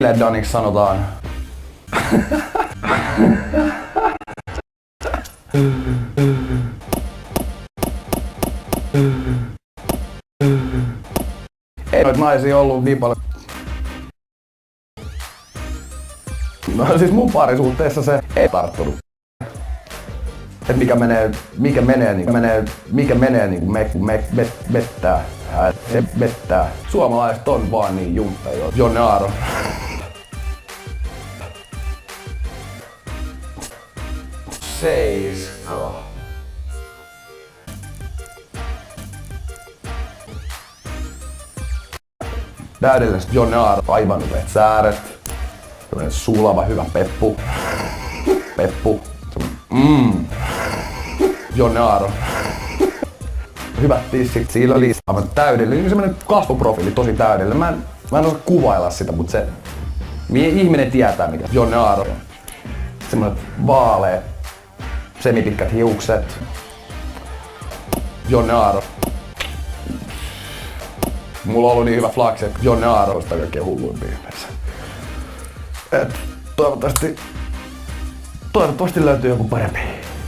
Daniksi sanotaan. Ei noita naisia ollut niin paljon. No siis mun parisuhteessa se ei tarttunut. Et mikä menee mettää. Suomalaiset on vaan niin juntteja. Jonne Aaro. Seiska. Täydelliset Jonne Aaro. Aivan upeat sääret. Tällainen sulava hyvä peppu. Jonne Aaro. Hyvät tissit, sillä oli aivan täydellinen, semmoinen kasvoprofiili tosi täydellinen. Mä en osaa kuvailla sitä, mutta se ihminen tietää mikä Jonne Aaro. Semmoinen vaalea, semipitkät hiukset. Jonne Aaro. Mulla on ollut niin hyvä flaksi, että Jonne Aaro on sitä kaikkein hulluimpia ihmeessä. Toivottavasti löytyy joku parempi.